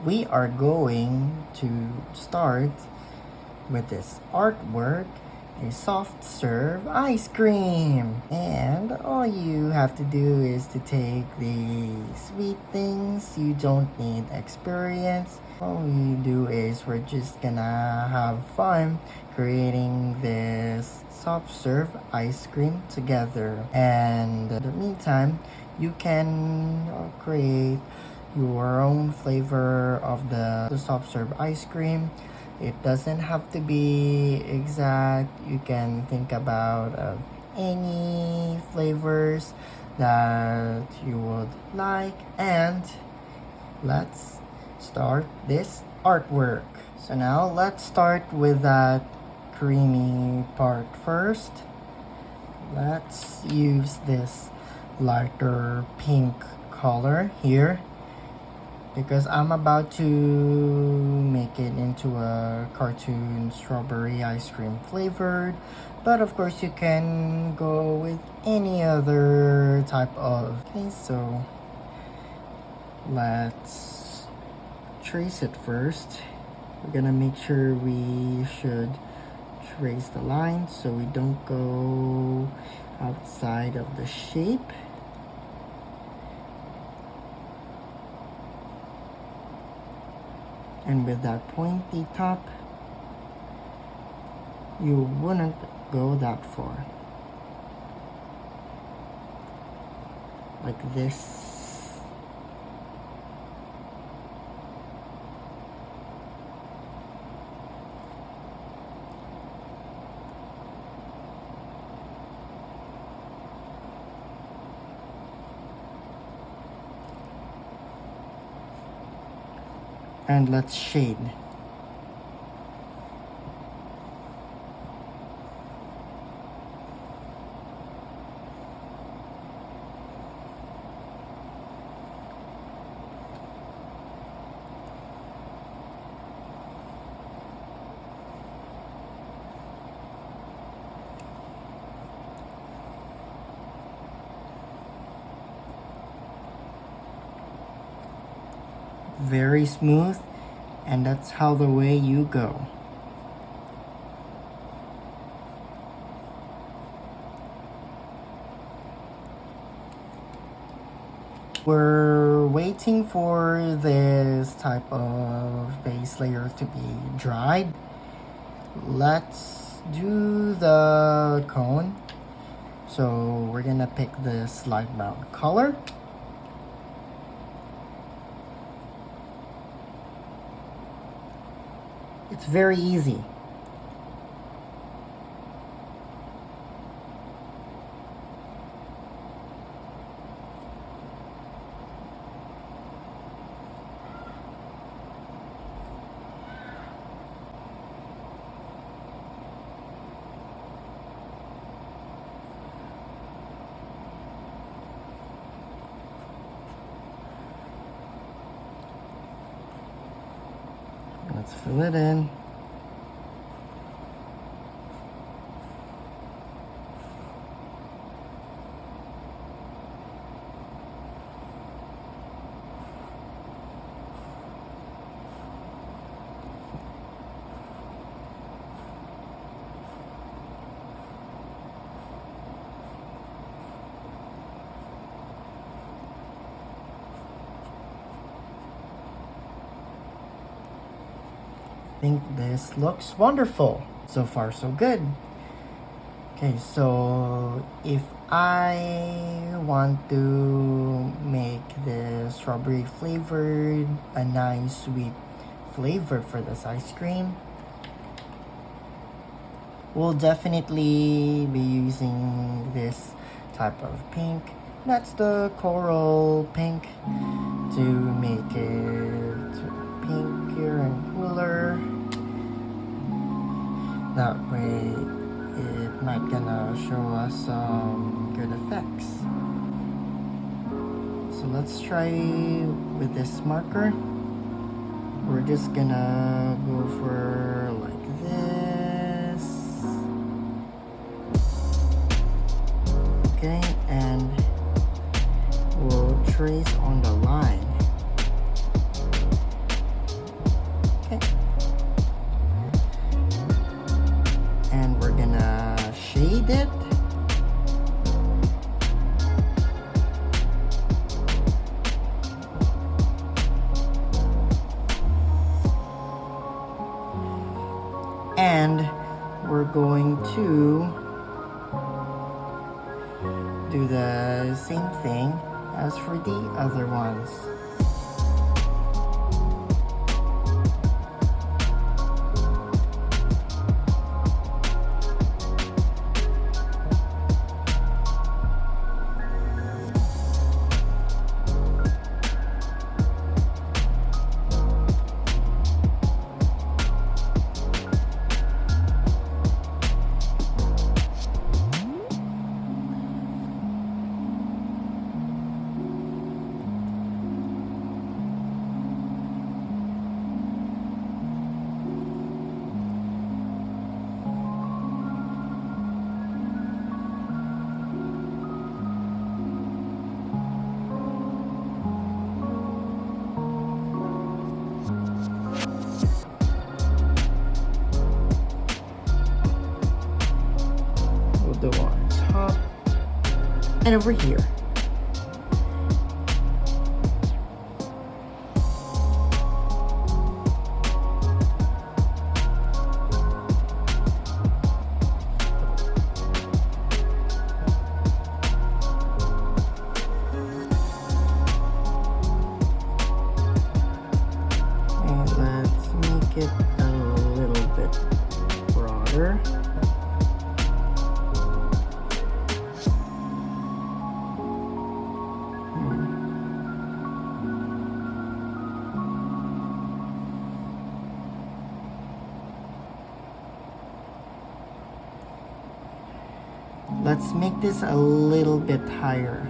we are going to start with this artwork, a soft serve ice cream. And all you have to do is to take the sweet things. You don't need experience. All you do is we're just gonna have fun creating this soft serve ice cream together. And in the meantime, you can create your own flavor of the soft serve ice cream. It doesn't have to be exact. You can think about any flavors that you would like. And let's start this artwork. So now let's start with that creamy part first. Let's use this lighter pink color here, because I'm about to make it into a cartoon strawberry ice cream flavored. But of course you can go with any other type of. Okay, so let's trace it first. We're gonna make sure we should trace the lines so we don't go outside of the shape. And with that pointy top, you wouldn't go that far. Like this. And let's shade. Very smooth, and that's how the way you go. We're waiting for this type of base layer to be dried. Let's do the cone. So we're gonna pick this light brown color. It's very easy. Let's fill it in. I think this looks wonderful. So far, so good. Okay, so if I want to make the strawberry flavored a nice sweet flavor for this ice cream, we'll definitely be using this type of pink. That's the coral pink, to make it pinkier and cooler. That way it might gonna show us some good effects. So let's try with this marker. We're just gonna go for like this. Okay, and we'll trace on the line. we're going to do the same thing as for the other ones. The on top and over here. And let's make it a little bit broader. Let's make this a little bit higher.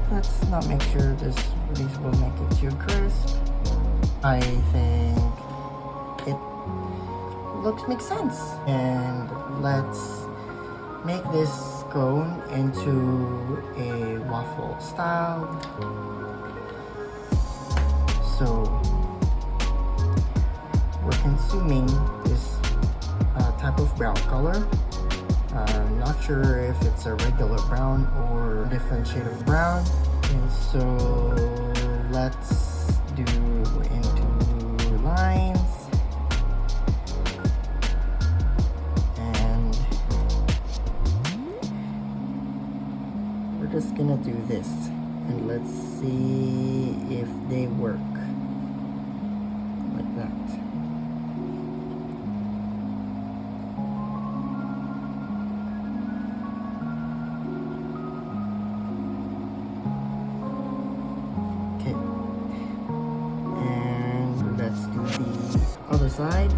Let's not make sure these will make it too crisp. I think it makes sense. And let's make this cone into a waffle style. So we're consuming this type of brown color. Not sure if it's a regular brown or a different shade of brown. And so let's do into lines. And we're just gonna do this. And let's see if they work. Like that. Other side.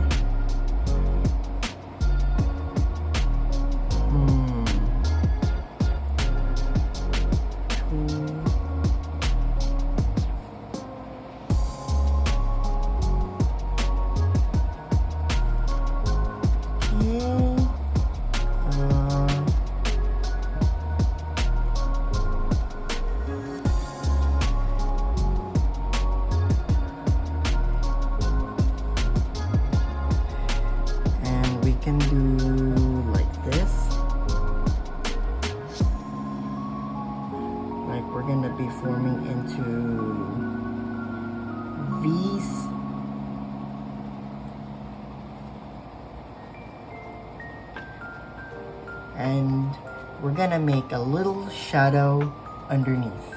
Can do like this. Like we're gonna be forming into V's. And we're gonna make a little shadow underneath.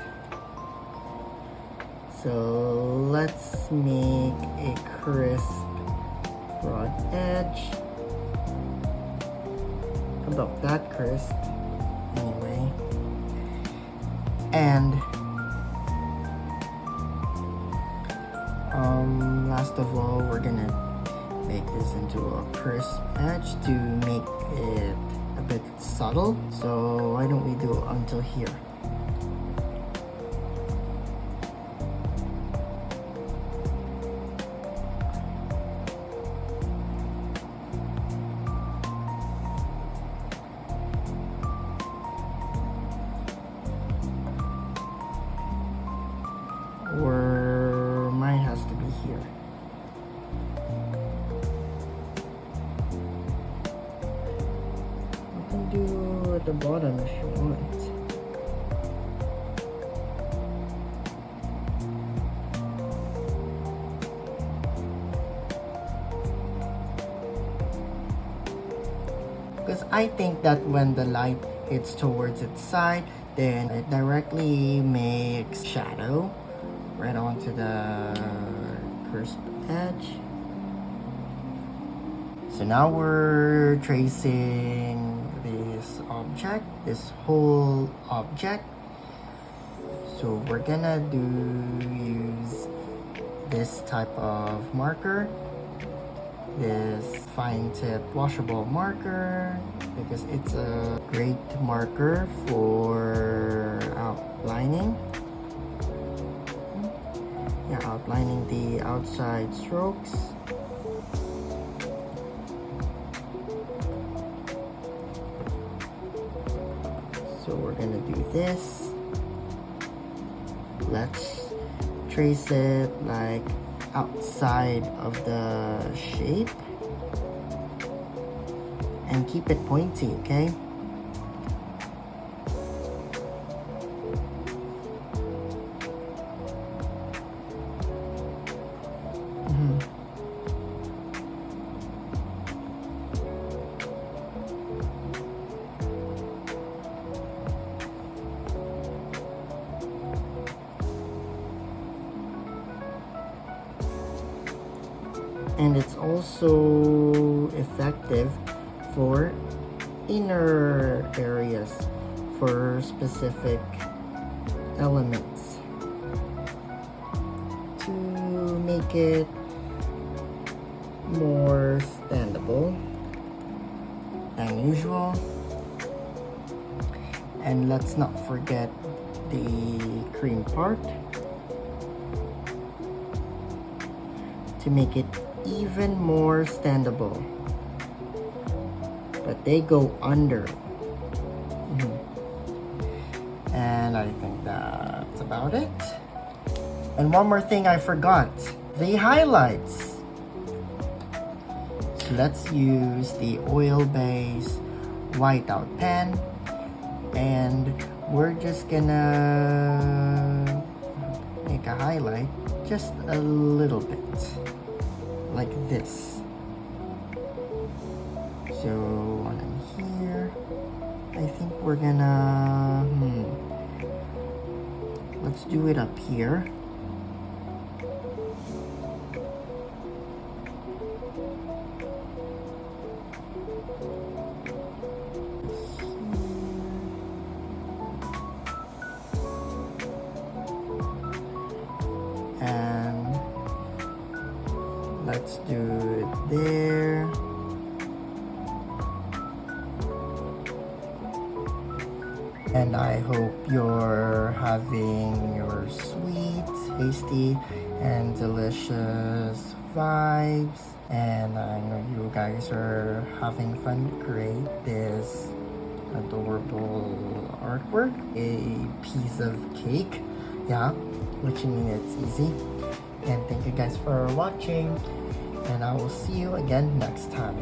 So let's make a crisp broad edge. About that crisp anyway. And last of all, we're gonna make this into a crisp edge to make it a bit subtle. So why don't we do it until here? at the bottom if you want. Because I think that when the light hits towards its side, then it directly makes shadow right onto the crisp edge. So now we're tracing this object, this whole object. So we're gonna use this type of marker, this fine tip washable marker, because it's a great marker for outlining. Yeah, outlining the outside strokes. So we're gonna do this. Let's trace it like outside of the shape and keep it pointy, okay? And it's also effective for inner areas, for specific elements, to make it more standable than usual. And let's not forget the cream part to make it even more standable, but they go under. And I think that's about it. And one more thing I forgot, the highlights. So let's use the oil-based whiteout pen, and we're just gonna make a highlight just a little bit, like this. So on here, I think we're gonna let's do it up here. And let's do it there. And I hope you're having your sweet, tasty, and delicious vibes. And I know you guys are having fun to create this adorable artwork, a piece of cake. Yeah, which means it's easy. And thank you guys for watching, and I will see you again next time.